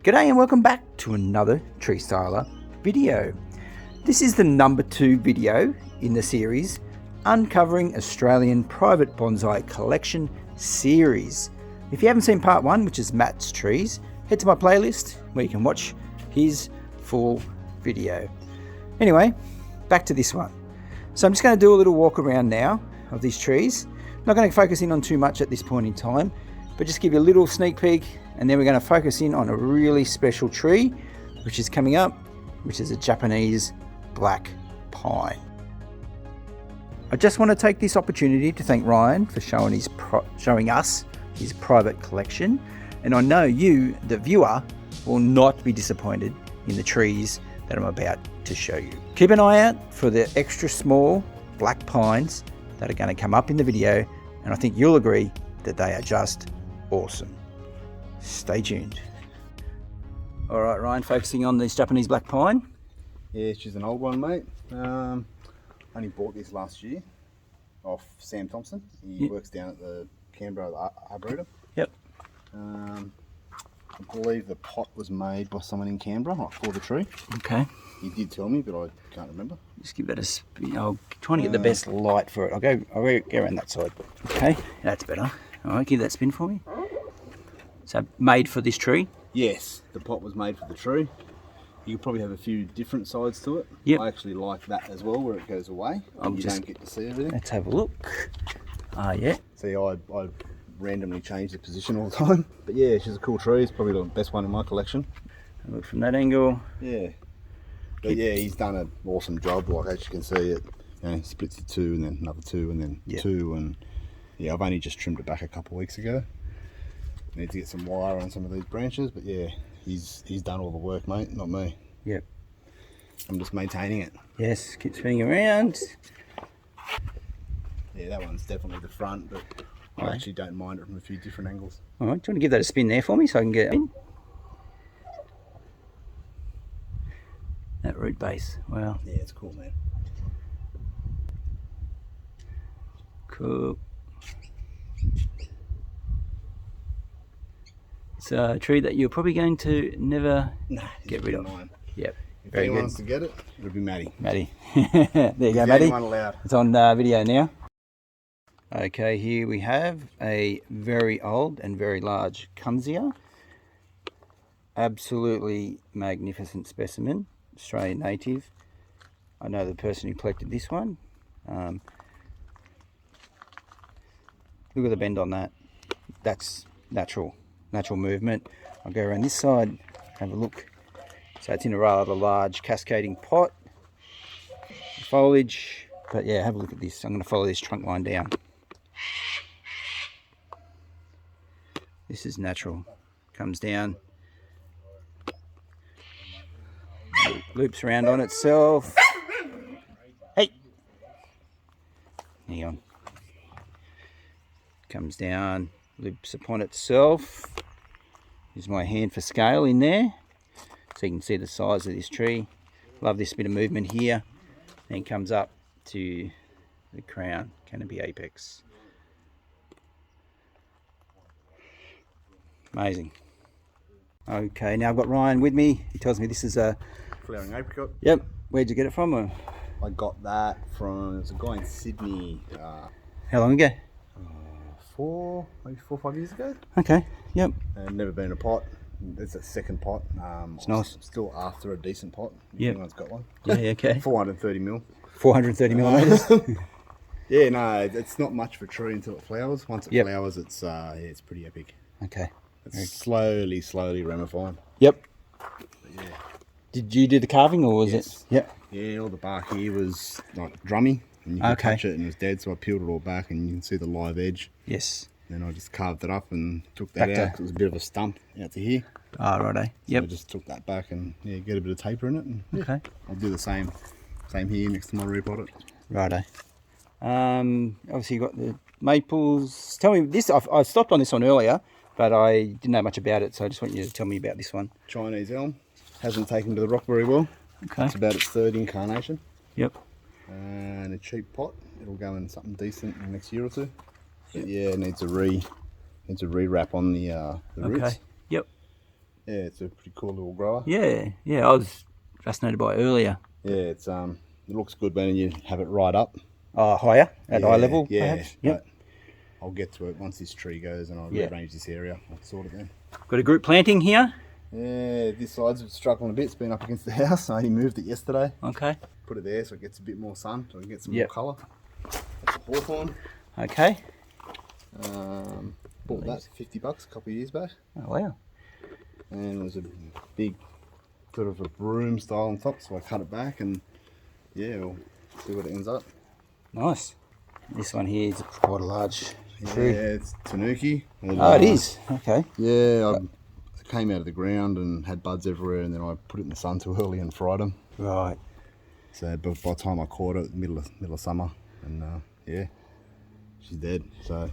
G'day and welcome back to another Tree Styler video. This is the number 2 video in the series Uncovering Australian Private Bonsai Collection series. If you haven't seen part 1, which is Matt's trees, head to my playlist where you can watch his full video. Anyway, back to this one. So I'm just going to do a little walk around now of these trees. Not going to focus in on too much at this point in time, but just give you a little sneak peek, and then we're going to focus in on a really special tree which is coming up, which is a Japanese black pine. I just want to take this opportunity to thank Ryan for showing us his private collection, and I know you, the viewer, will not be disappointed in the trees that I'm about to show you. Keep an eye out for the extra small black pines that are going to come up in the video, and I think you'll agree that they are just awesome. Stay tuned. All right, Ryan, focusing on this Japanese black pine. Yeah, she's an old one, mate. Only bought this last year off Sam Thompson. He works down at the Canberra Arboretum. Yep. I believe the pot was made by someone in Canberra, like for the tree. Okay. He did tell me, but I can't remember. Just give that a spin. I'm trying to get the best light for it. I'll go around that side. Okay, that's better. All right, give that spin for me. So made for this tree? Yes, the pot was made for the tree. You could probably have a few different sides to it. Yep. I actually like that as well, where it goes away. You don't get to see everything. Let's have a look. Yeah. See, I randomly change the position all the time. But yeah, she's a cool tree. It's probably the best one in my collection. Look from that angle. Yeah. But yeah, he's done an awesome job. Like, as you can see, it he splits it 2 and then another 2 and then 2, and yeah, I've only just trimmed it back a couple of weeks ago. Need to get some wire on some of these branches, but yeah, he's done all the work, mate, not me. Yep. I'm just maintaining it. Yes, keep spinning around. Yeah, that one's definitely the front, but I actually don't mind it from a few different angles. All right, do you want to give that a spin there for me so I can get in? That root base, wow. Yeah, it's cool, man. Cool. It's a tree that you're probably going to never get rid of. Mine. Yep. If Very anyone good. wants to get it, it'll be Maddie. Maddie. There you go, Maddie. Anyone allowed. It's on video now. Okay, here we have a very old and very large Kunzia. Absolutely magnificent specimen, Australian native. I know the person who collected this one. Look at the bend on that. That's natural movement. I'll go around this side, have a look. So it's in a rather large cascading pot. Foliage, but yeah, have a look at this. I'm going to follow this trunk line down. This is natural. Comes down, loops around on itself. Hey, hang on. Comes down, loops upon itself. Here's my hand for scale in there, so you can see the size of this tree. Love this bit of movement here. Then comes up to the crown, canopy apex. Amazing. Okay, now I've got Ryan with me. He tells me this is a Flowering apricot. Yep. Where'd you get it from? I got that from, there's a guy in Sydney. How long ago? 4 or 5 years ago. Okay. Yep. Never been in a pot. It's a second pot. It's nice. I'm still after a decent pot. If Yep. anyone's got one. Yeah. Okay. 430 mil. 430 millimeters. Yeah, no, it's not much for a tree until it flowers. Once it flowers, it's it's pretty epic. Okay. It's slowly ramifying. Yep. But yeah. Did you do the carving or was it? Yep. Yeah, all the bark here was like drummy, and you could touch it and it was dead, so I peeled it all back and you can see the live edge. Yes. Then I just carved it up and took that out, 'cause it was a bit of a stump out to here. Ah, righto. Yep. So I just took that back and get a bit of taper in it. And, Okay. I'll do the same here next to my repot. Righto. Obviously you got the maples. Tell me this. I stopped on this one earlier, but I didn't know much about it, so I just want you to tell me about this one. Chinese elm. Hasn't taken to the rock very well. Okay. It's about its 3rd incarnation. Yep. And a cheap pot. It'll go in something decent in the next year or 2. But yeah, it needs a re-wrap on the roots. Okay. Yep. Yeah, it's a pretty cool little grower. Yeah, I was fascinated by it earlier. Yeah, it's it looks good when you have it right up. Higher, at eye level, yeah, perhaps? Yep. I'll get to it once this tree goes and I'll rearrange this area. I'll sort it then. Got a group planting here. Yeah, this side's struggling a bit. It's been up against the house. I only moved it yesterday. Okay. Put it there so it gets a bit more sun, so I can get some more colour. That's a hawthorn. Okay. Bought that $50 a couple of years back. Oh, wow. And it was a big sort of a broom style on top, so I cut it back and yeah, we'll see what it ends up. Nice. This one here is quite a large tree. Yeah, it's tanuki. And, it is. Okay. Yeah, it came out of the ground and had buds everywhere, and then I put it in the sun too early and fried them. Right. So by the time I caught it, middle of summer, and yeah, she's dead. So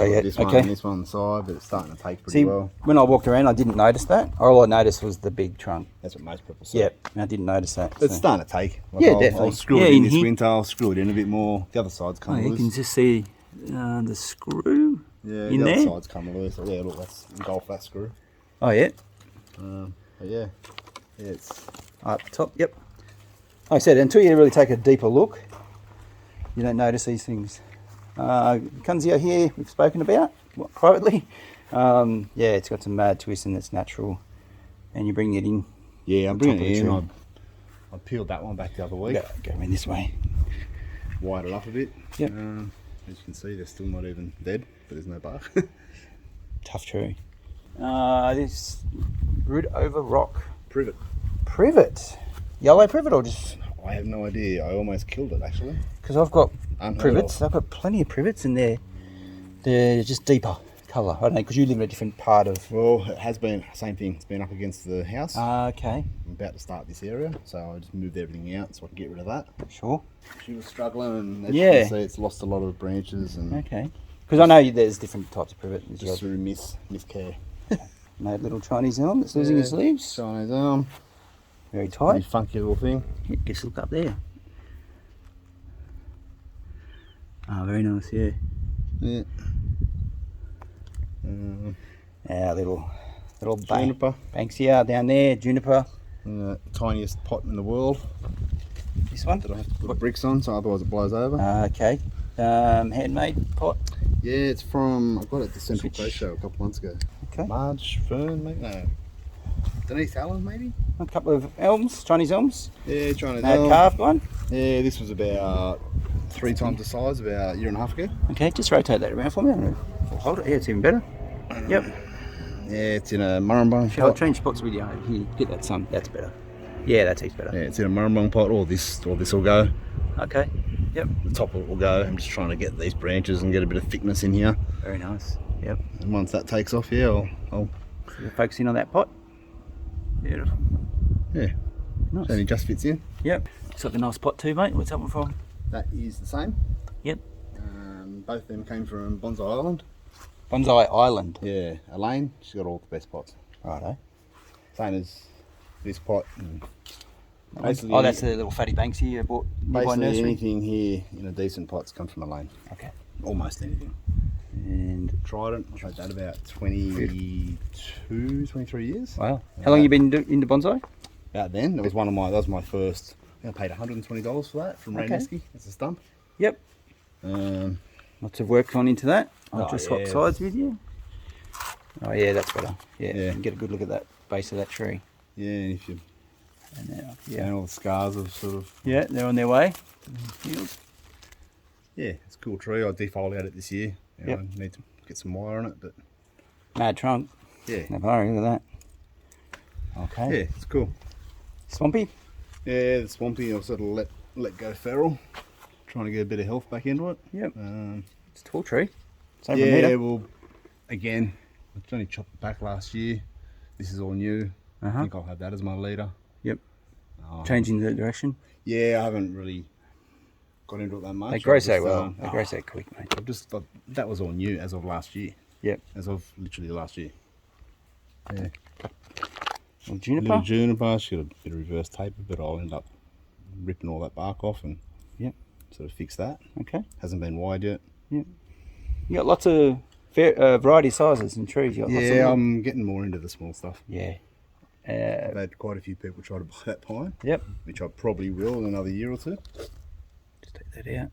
yeah, this one and this one on the side, but it's starting to take pretty well. When I walked around, I didn't notice that. All I noticed was the big trunk. That's what most people say. Yep, I didn't notice that. It's starting to take. Definitely. I'll screw it in this winter. I'll screw it in a bit more. The other side's come loose. You can just see the screw in the there. other side's come loose. Yeah, look, that's engulfed that screw. Oh yeah. But yeah, it's Up the top. Yep. Like I said, until you really take a deeper look, you don't notice these things. Kunzio here, we've spoken about privately. Yeah, it's got some mad twist and it's natural. And you bring it in. Yeah, I'm bringing it in. I peeled that one back the other week. Go in this way. Wide it up a bit. Yep. As you can see, they're still not even dead, but there's no bark. Tough tree. This root over rock. Privet. Privet. Yellow privet or just? I have no idea. I almost killed it actually. Because I've got Unheard privets. of. I've got plenty of privets and they're just deeper colour. I don't know, because you live in a different part of. Well, it has been same thing. It's been up against the house. Okay. I'm about to start this area, so I just moved everything out so I can get rid of that. Sure. She was struggling, and as you can see, it's lost a lot of branches and. Okay. Because I know there's different types of privet. Just through miscare. Made little Chinese elm that's losing his leaves. Chinese elm. Very tight. Pretty funky little thing. Yeah, just look up there. Oh, very nice, yeah. Yeah. Our little Juniper. Banksia down there, juniper. Tiniest pot in the world. This one? That I have to put bricks on, so otherwise it blows over. Okay. Handmade pot. Yeah, it's from, I got it at the Central Coast Show a couple months ago. Okay. Marge Fern, maybe? No. Denise Allen, maybe? A couple of elms, Chinese elms. Yeah, Chinese elm. Carved one. Yeah, this was about 3 times the size, about a year and a half ago. Okay, just rotate that around for me. I'll hold it. Yeah, it's even better. Yep. Yeah, it's in a murrumbung I'll pot. change spots with you. Here, get that sun. That's better. Yeah, that tastes better. Yeah, it's in a murrumbung pot, or this will go. Okay. Yep. The top will go. I'm just trying to get these branches and get a bit of thickness in here. Very nice. Yep. And once that takes off, yeah, I'll So you're focusing on that pot. Beautiful. yeah. Nice. So it just fits in. Yep. Looks like a nice pot too, mate. What's that one from? That is the same. Yep. Both of them came from Bonsai Island. Bonsai Island. Yeah, Elaine, she's got all the best pots. Righto. Same as this pot. Basically, oh, that's the little fatty banks here you bought by Basically nursery. anything here in a decent pot's come from Elaine. Okay. Almost anything. And Tried it. I've had that about 23 years. wow. How long you been into bonsai? About then, that was my first. I think I paid $120 for that from Raneski. It's a stump. Yep. Lots of work gone into that. I'll just swap sides with you. Oh yeah, that's better. Yeah, you can get a good look at that base of that tree. Yeah, and if you And now, and all the scars have sort of. Yeah, they're on their way to the field. Yeah, it's a cool tree. I defoliated it this year. I need to get some wire on it, but. Mad trunk. Yeah. No hurry, look at that. Okay. Yeah, it's cool. Swampy? Yeah, the swampy. I'll sort of let go feral. Trying to get a bit of health back into it. Yep. It's a tall tree. It's over a Yeah, metre. well, again, I only chopped it back last year. This is all new. I think I'll have that as my leader. Yep. Changing the direction. Yeah, I haven't really got into it that much. They grow so well. They grow so quick, mate. That was all new as of last year. Yep. As of literally last year. Yeah. Little juniper. Little juniper. She got a bit of reverse taper, but I'll end up ripping all that bark off and sort of fix that. Okay. Hasn't been wide yet. Yep. You got lots of variety of sizes and trees. You got lots of I'm getting more into the small stuff. Yeah. I've had quite a few people try to buy that pine. Yep. Which I probably will in another year or two. Just take that out.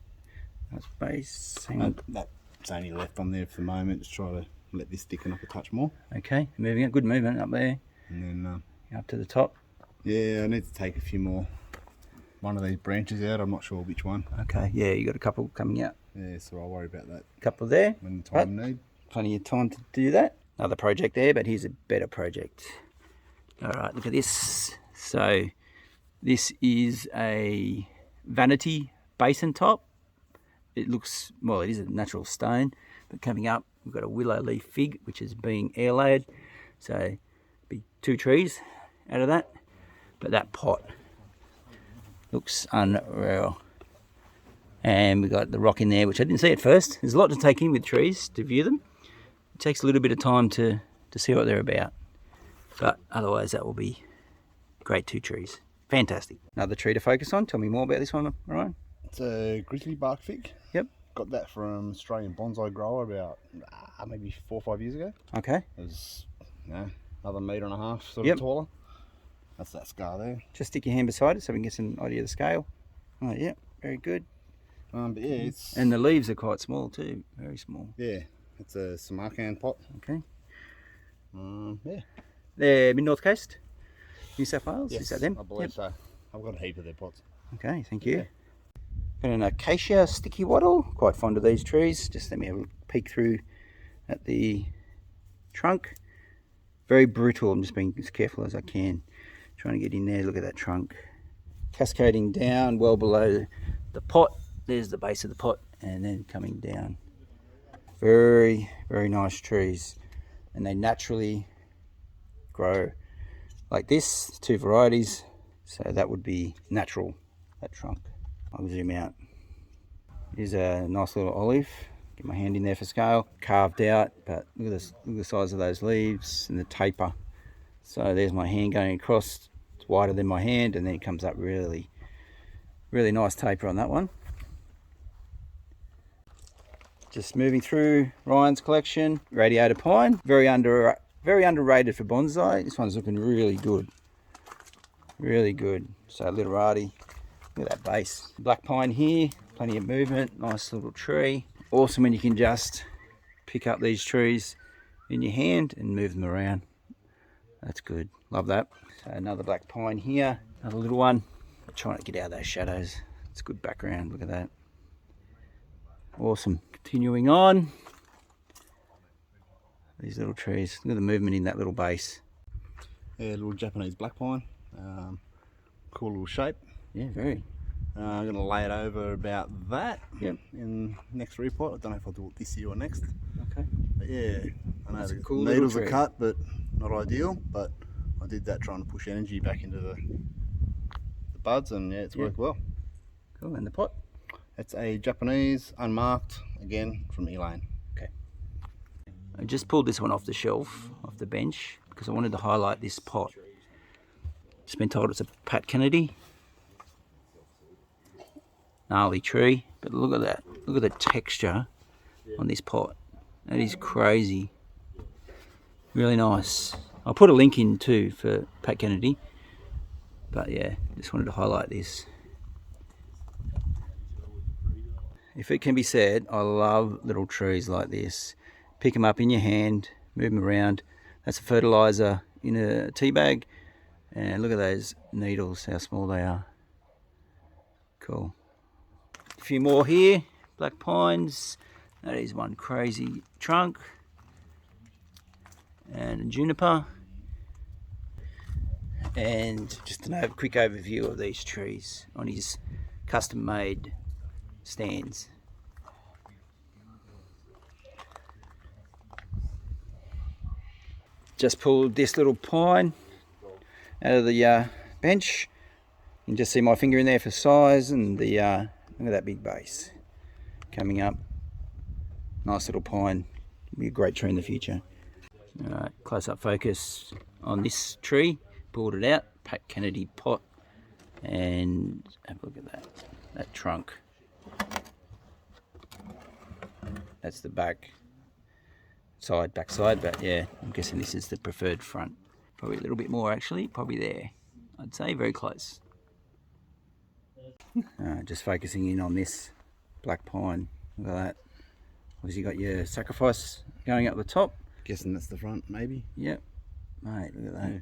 Nice base. Hang on. That's only left on there for the moment. Just try to let this thicken up a touch more. Okay, moving it. Good movement up there. And then up to the top. Yeah, I need to take a few more. One of these branches out. I'm not sure which one. Okay. Yeah, you got a couple coming out. Yeah, so I'll worry about that. Couple there. When the time need. Plenty of time to do that. Another project there, but here's a better project. All right, look at this. So this is a vanity basin top. It looks, well, it is a natural stone, but coming up, we've got a willow leaf fig, which is being air layered. So be 2 trees out of that. But that pot looks unreal. And we've got the rock in there, which I didn't see at first. There's a lot to take in with trees to view them. It takes a little bit of time to see what they're about. But otherwise, that will be great 2 trees. Fantastic. Another tree to focus on. Tell me more about this one, Ryan. It's a grizzly bark fig. Yep. Got that from Australian Bonsai Grower about maybe 4 or 5 years ago. Okay. It was another 1.5 metres sort of taller. That's that scar there. Just stick your hand beside it so we can get some idea of the scale. Oh, yeah, very good. But yeah, it's... And the leaves are quite small too, very small. Yeah, it's a Samarkand pot. Okay. Yeah. They're mid-north coast, New South Wales, Yes, is that them? I believe so. I've got a heap of their pots. Okay, thank you. Got an acacia sticky wattle, quite fond of these trees. Just let me have a peek through at the trunk. Very brittle, I'm just being as careful as I can. Trying to get in there, look at that trunk. Cascading down well below the pot. There's the base of the pot and then coming down. Very, very nice trees. And they naturally grow like this. 2 varieties. So that would be natural, that trunk. I'll zoom out. Here's a nice little olive. Get my hand in there for scale. Carved out, but look at the size of those leaves and the taper. So there's my hand going across. It's wider than my hand, and then it comes up really, really nice taper on that one. Just moving through Ryan's collection. Radiator pine, very underrated for bonsai. This one's looking really good. Really good. So literati. Look at that base. Black pine here, plenty of movement, nice little tree. Awesome when you can just pick up these trees in your hand and move them around. That's good, love that. So another black pine here, another little one. Trying to get out of those shadows. It's good background, look at that. Awesome, continuing on. These little trees, look at the movement in that little base. Yeah, little Japanese black pine. Cool little shape. Yeah, very. I'm going to lay it over about that. Yep. In next repot. I don't know if I'll do it this year or next. Okay. But yeah, I know the cool needles are cut, but not ideal. But I did that trying to push energy back into the buds, and yeah, it's worked well. Cool. And the pot? It's a Japanese, unmarked, again from Elaine. Okay. I just pulled this one off the shelf, off the bench, because I wanted to highlight this pot. Just been told it's a Pat Kennedy. Gnarly tree, but look at that. Look at the texture on this pot. That is crazy. Really nice. I'll put a link in too for Pat Kennedy. But yeah, just wanted to highlight this. If it can be said, I love little trees like this. Pick them up in your hand, move them around. That's a fertilizer in a tea bag. And look at those needles, how small they are. Cool. A few more here, black pines. That is one crazy trunk. And a juniper. And just a quick overview of these trees on his custom made stands. Just pulled this little pine out of the bench. You can just see my finger in there for size, and the look at that big base coming up. Nice little pine. Be a great tree in the future. Alright, close up focus on this tree. Pulled it out, Pat Kennedy pot, and have a look at that trunk. That's the back side, but yeah, I'm guessing this is the preferred front. Probably a little bit more actually, probably there. I'd say very close. Just focusing in on this black pine. Look at that. Obviously you got your sacrifice going up the top. Guessing that's the front, maybe. Yep. Mate, look at that. Yeah.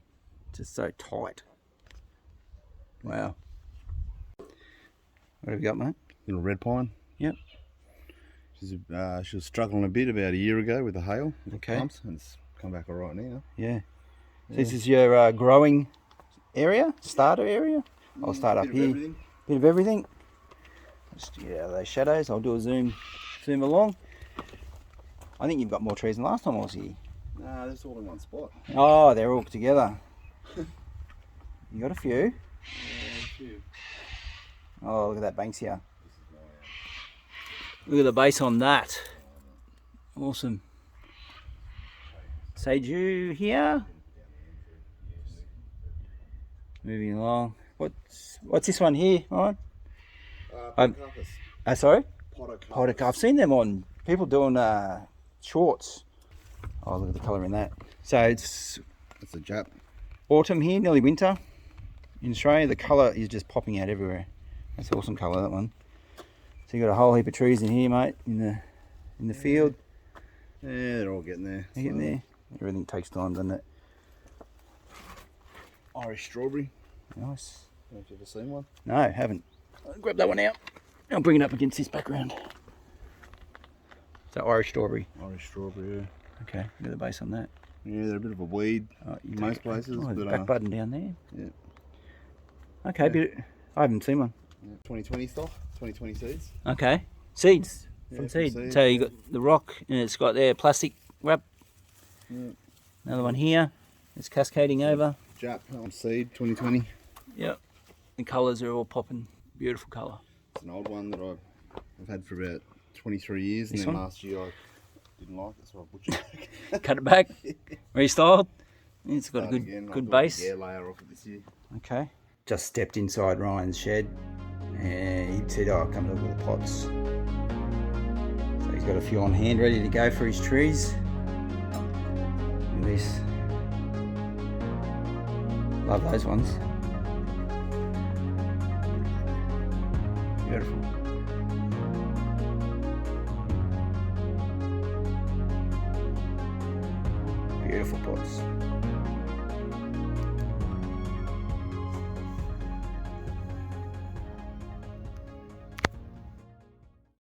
Just so tight. Wow. What have you got, mate? Little red pine. Yep. She was struggling a bit about a year ago with the hail. Okay. Pumps, and it's come back all right now. Yeah. So this is your growing area, starter area. I'll start up here. Everything. Bit of everything. Just get out of those shadows. I'll do a zoom along. I think you've got more trees than last time I was here. Nah, that's all in one spot. Oh, they're all together. You got a few. Yeah, a few. Oh, look at that Banksia. Look at the base on that. Awesome. Seiju here. Moving along. What's this one here, Ryan? Sorry? Podocarpus. I've seen them on people doing shorts. Oh, look at the colour in that. So it's a Jap. Autumn here, nearly winter. In Australia, the colour is just popping out everywhere. That's an awesome colour, that one. So you got a whole heap of trees in here, mate, in the field. Yeah, they're all getting there. They're getting there. Everything takes time, doesn't it? Irish strawberry. Nice. Have you ever seen one? No, haven't. I'll grab that one out. I'll bring it up against this background. So Irish strawberry. Irish strawberry, yeah. Okay, look at the base on that. Yeah, they're a bit of a weed in most places. Oh, but, back button down there. Yeah. Okay, Yeah. I haven't seen one. Yeah. 2020 stock, 2020 seeds. Okay, seeds Yeah, from from seed. seed, So you got the rock, and it's got their plastic wrap. Yeah. Another one here. It's cascading over. Jap seed, 2020. Yep. The colours are all popping. Beautiful colour. It's an old one that I've had for about 23 years, This and then one? last year I didn't like it, so I butchered it. Cut it back, restyled. It's got a Start again. good I base. air layer off it this year. Okay. Just stepped inside Ryan's shed, and he said, "Oh, come look at the pots." So he's got a few on hand, ready to go for his trees. Look at this. Love those ones. Beautiful. Beautiful pots.